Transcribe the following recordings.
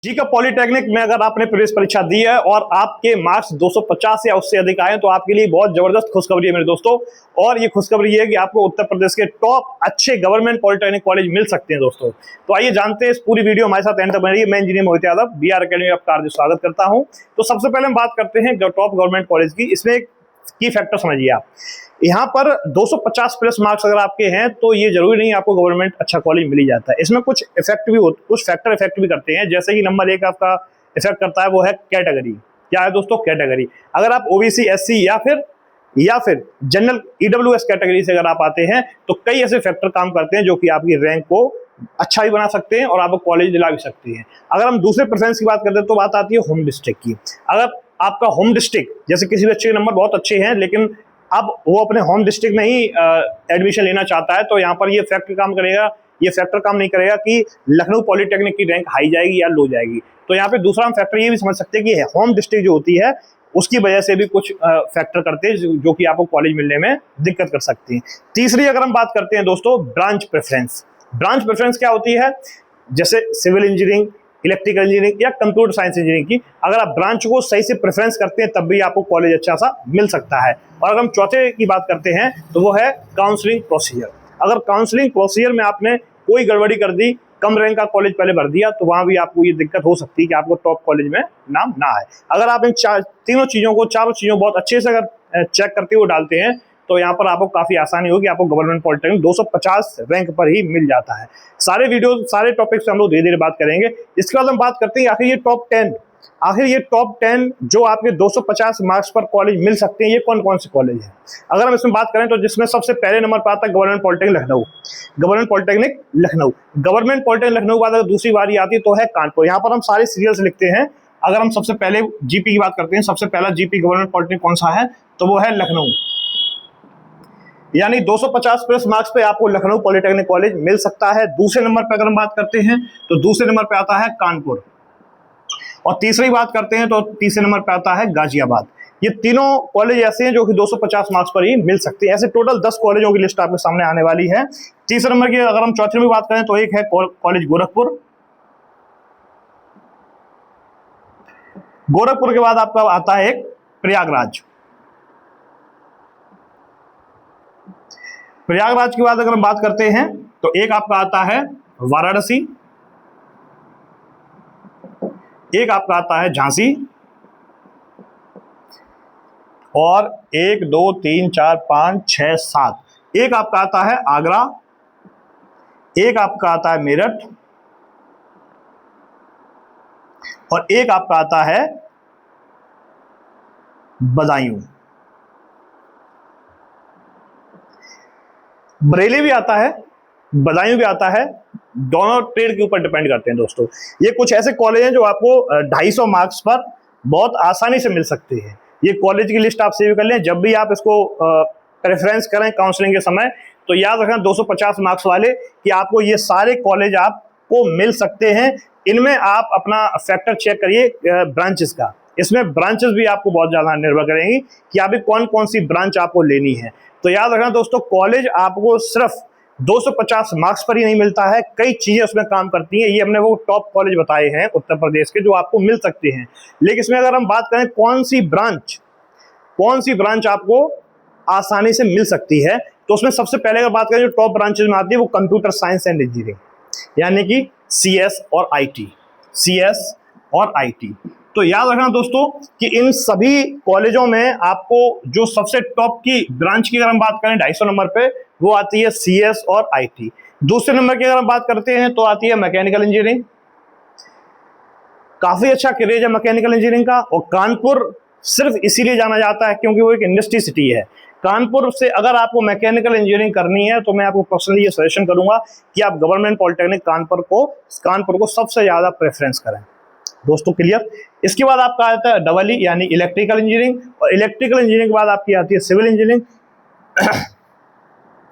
जी का पॉलिटेक्निक में अगर आपने प्रवेश परीक्षा दी है और आपके मार्क्स 250 या उससे अधिक आए तो आपके लिए बहुत जबरदस्त खुशखबरी है मेरे दोस्तों। और ये खुशखबरी है कि आपको उत्तर प्रदेश के टॉप अच्छे गवर्नमेंट पॉलिटेक्निक कॉलेज मिल सकते हैं दोस्तों। तो आइए जानते हैं, इस पूरी वीडियो हमारे साथ एंड तक बनी रही। मैं इंजीनियर मोहित यादव BR अकेडमी में आपका हार्दिक स्वागत करता हूं। तो सबसे पहले हम बात करते हैं टॉप गवर्नमेंट कॉलेज की। इसमें एक की फैक्टर समझिए आप, यहाँ पर 250 प्लस मार्क्स अगर आपके हैं तो ये जरूरी नहीं आपको गवर्नमेंट अच्छा कॉलेज मिल ही जाता है। इसमें कुछ फैक्टर इफेक्ट भी करते हैं। जैसे कि नंबर 1 आपका इफेक्ट करता है वो है कैटेगरी। क्या है दोस्तों? कैटेगरी। अगर आप OBC SC या फिर जनरल EWS कैटेगरी से अगर आप आते हैं तो कई ऐसे फैक्टर काम करते हैं जो कि आपकी रैंक को अच्छा भी बना सकते हैं और आपको कॉलेज दिला भी सकते हैं। अगर हम दूसरे प्रेफरेंस की बात करते हैं तो बात आती है होम डिस्ट्रिक्ट की। अगर आपका होम डिस्ट्रिक्ट, जैसे किसी बच्चे के नंबर बहुत अच्छे हैं लेकिन अब वो अपने होम डिस्ट्रिक्ट में ही एडमिशन लेना चाहता है, तो यहाँ पर ये फैक्टर काम नहीं करेगा कि लखनऊ पॉलिटेक्निक की रैंक हाई जाएगी या लो जाएगी। तो यहाँ पे दूसरा हम फैक्टर ये भी समझ सकते हैं कि होम डिस्ट्रिक्ट जो होती है उसकी वजह से भी कुछ फैक्टर करते हैं जो कि आपको कॉलेज मिलने में दिक्कत कर सकती है। तीसरी अगर हम बात करते हैं दोस्तों ब्रांच प्रेफरेंस। ब्रांच प्रेफरेंस क्या होती है? जैसे सिविल इंजीनियरिंग, इलेक्ट्रिकल इंजीनियरिंग या कंप्यूटर साइंस इंजीनियरिंग की अगर आप ब्रांच को सही से प्रेफरेंस करते हैं तब भी आपको कॉलेज अच्छा सा मिल सकता है। और अगर हम चौथे की बात करते हैं तो वो है काउंसलिंग प्रोसीजर। अगर काउंसलिंग प्रोसीजर में आपने कोई गड़बड़ी कर दी, कम रैंक का कॉलेज पहले भर दिया, तो वहां भी आपको ये दिक्कत हो सकती है कि आपको टॉप कॉलेज में नाम ना आए। अगर आप इन चारों चीजों बहुत अच्छे से अगर चेक करते हुए डालते हैं तो यहाँ पर आपको काफी आसानी होगी, आपको गवर्नमेंट पॉलिटेक्निक 250 रैंक पर ही मिल जाता है। सारे टॉपिक्स हम लोग धीरे धीरे बात करेंगे। इसके बाद हम बात करते हैं आखिर ये टॉप 10 जो आपके 250 मार्क्स पर कॉलेज मिल सकते हैं, ये कौन कौन से कॉलेज हैं। अगर हम इसमें बात करें तो जिसमें सबसे पहले नंबर पर आता है government polytechnic Lucknow. Government polytechnic Lucknow के बाद अगर दूसरी बारी आती है तो है कानपुर। यहाँ पर हम सारे सीरियल्स लिखते हैं। अगर हम सबसे पहले जीपी की बात करते हैं, सबसे पहला जीपी गवर्नमेंट पॉलिटेक्निक कौन सा है तो वो है लखनऊ। यानी 250 प्लस मार्क्स पे आपको लखनऊ पॉलिटेक्निक कॉलेज मिल सकता है। दूसरे नंबर पर अगर हम बात करते हैं तो दूसरे नंबर पे आता है कानपुर। और तीसरी बात करते हैं तो तीसरे नंबर पे आता है गाजियाबाद। ये तीनों कॉलेज ऐसे हैं जो कि 250 मार्क्स पर ही मिल सकते हैं। ऐसे टोटल 10 कॉलेजों की लिस्ट आपके सामने आने वाली है। तीसरे नंबर की अगर हम चौथे में बात करें तो एक है कॉलेज गोरखपुर। गोरखपुर के बाद आपका आता है एक प्रयागराज। प्रयागराज के बाद अगर हम बात करते हैं तो एक आपका आता है वाराणसी, एक आपका आता है झांसी, और 1 2 3 4 5 6 7 एक आपका आता है आगरा, एक आपका आता है मेरठ, और एक आपका आता है बदायूं। बरेली भी आता है, बदायूं भी आता है। दोनों ट्रेड के ऊपर डिपेंड करते हैं दोस्तों। ये कुछ ऐसे कॉलेज हैं जो आपको 250 मार्क्स पर बहुत आसानी से मिल सकते हैं। ये कॉलेज की लिस्ट आप सेव कर लें। जब भी आप इसको प्रेफरेंस करें काउंसलिंग के समय तो याद रखना 250 मार्क्स वाले कि आपको ये सारे कॉलेज आपको मिल सकते हैं। इनमें आप अपना फैक्टर चेक करिए ब्रांचेस का। इसमें ब्रांचेस भी आपको बहुत ज्यादा निर्भर करेंगी कि अभी कौन कौन सी ब्रांच आपको लेनी है। तो याद रखना दोस्तों, कॉलेज आपको सिर्फ 250 मार्क्स पर ही नहीं मिलता है, कई चीजें उसमें काम करती हैं। ये हमने वो टॉप कॉलेज बताए हैं उत्तर प्रदेश के जो आपको मिल सकते हैं। लेकिन इसमें अगर हम बात करें कौन सी ब्रांच आपको आसानी से मिल सकती है तो उसमें सबसे पहले अगर बात करें जो टॉप ब्रांचेज में आती है वो कंप्यूटर साइंस एंड इंजीनियरिंग, यानी कि CS और IT। तो याद रखना दोस्तों कि इन सभी कॉलेजों में आपको जो सबसे टॉप की ब्रांच की अगर हम बात करें 250 नंबर पे वो आती है CS और IT। दूसरे नंबर की अगर हम बात करते हैं तो आती है मैकेनिकल इंजीनियरिंग। काफी अच्छा क्रेज है मैकेनिकल इंजीनियरिंग का। और कानपुर सिर्फ इसीलिए जाना जाता है क्योंकि वो एक इंडस्ट्री सिटी है। कानपुर से अगर आपको मैकेनिकल इंजीनियरिंग करनी है तो मैं आपको पर्सनली ये सजेशन करूंगा कि आप गवर्नमेंट पॉलिटेक्निक कानपुर को सबसे ज्यादा प्रेफरेंस करें दोस्तों। क्लियर? इसके बाद आपका आता है डबल ई यानी इलेक्ट्रिकल इंजीनियरिंग, और इलेक्ट्रिकल इंजीनियरिंग के बाद आपकी आती है सिविल इंजीनियरिंग।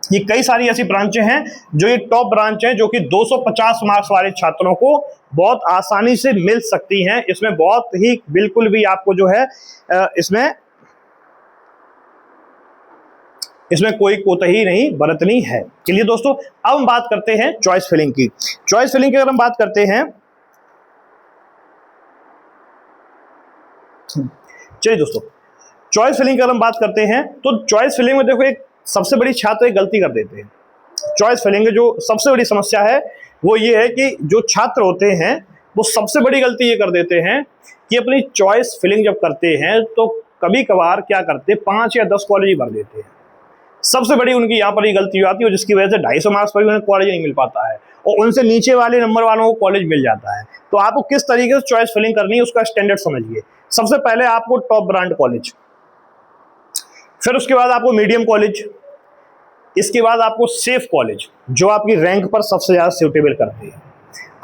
ये कई सारी ऐसी ब्रांचें हैं जो ये टॉप ब्रांच हैं जो कि 250 मार्क्स वाले छात्रों को बहुत आसानी से मिल सकती हैं। इसमें बहुत ही बिल्कुल भी आपको जो है इसमें कोई कोताही नहीं बरतनी है। चलिए दोस्तों, अब हम बात करते हैं चॉइस फिलिंग की। चॉइस फिलिंग की अगर हम बात करते हैं चलिए दोस्तों, चॉइस फिलिंग की हम बात करते हैं तो चॉइस फिलिंग में देखो एक सबसे बड़ी छात्र एक गलती कर देते हैं। चॉइस फिलिंग में जो सबसे बड़ी समस्या है वो ये है कि जो छात्र होते हैं वो सबसे बड़ी गलती ये कर देते हैं कि अपनी चॉइस फिलिंग जब करते हैं तो कभी कभार क्या करते हैं 5 या 10 कॉलेज ही भर देते हैं। सबसे बड़ी उनकी यहाँ पर ही गलती आती है, जिसकी वजह से 250 मार्क्स पर भी उन्हें कॉलेज नहीं मिल पाता है और उनसे नीचे वाले नंबर वालों को कॉलेज मिल जाता है। तो आपको किस तरीके से चॉइस फिलिंग करनी है उसका स्टैंडर्ड समझिए। सबसे पहले आपको टॉप ब्रांड कॉलेज, फिर उसके बाद आपको मीडियम कॉलेज, इसके बाद आपको सेफ कॉलेज जो आपकी रैंक पर सबसे ज़्यादा सूटेबल करते हैं।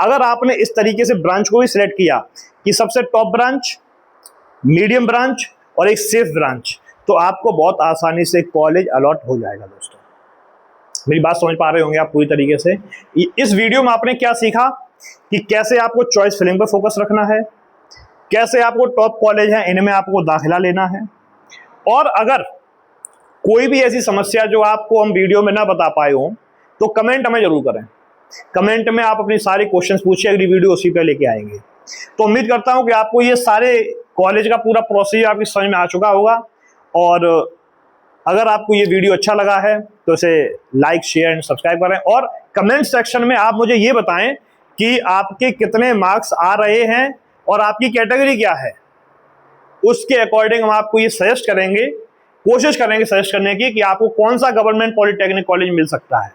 अगर आपने इस तरीके से ब्रांच को भी सिलेक्ट किया कि सबसे टॉप ब्रांच, मीडियम ब्रांच और एक सेफ ब्रांच, तो आपको बहुत आसानी से कॉलेज अलॉट हो जाएगा। दोस्तों मेरी बात समझ पा रहे होंगे आप पूरी तरीके से। इस वीडियो में आपने क्या सीखा कि कैसे आपको चॉइस फिलिंग पर फोकस रखना है, कैसे आपको टॉप कॉलेज है इनमें आपको दाखिला लेना है, और अगर कोई भी ऐसी समस्या जो आपको हम वीडियो में ना बता पाए हो तो कमेंट हमें जरूर करें। कमेंट में आप अपनी सारी क्वेश्चंस पूछिए, अगली वीडियो उसी पर लेके आएंगे। तो उम्मीद करता हूं कि आपको ये सारे कॉलेज का पूरा प्रोसीजर आपकी समझ में आ चुका होगा। और अगर आपको ये वीडियो अच्छा लगा है तो इसे लाइक, शेयर एंड सब्सक्राइब करें और कमेंट सेक्शन में आप मुझे ये बताएं कि आपके कितने मार्क्स आ रहे हैं और आपकी कैटेगरी क्या है। उसके अकॉर्डिंग हम आपको ये सजेस्ट करेंगे, कोशिश करेंगे सजेस्ट करने की कि आपको कौन सा गवर्नमेंट पॉलिटेक्निक कॉलेज मिल सकता है।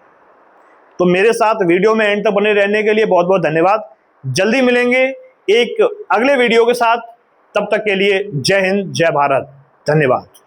तो मेरे साथ वीडियो में एंड तक बने रहने के लिए बहुत बहुत धन्यवाद। जल्दी मिलेंगे एक अगले वीडियो के साथ, तब तक के लिए जय हिंद, जय भारत, धन्यवाद।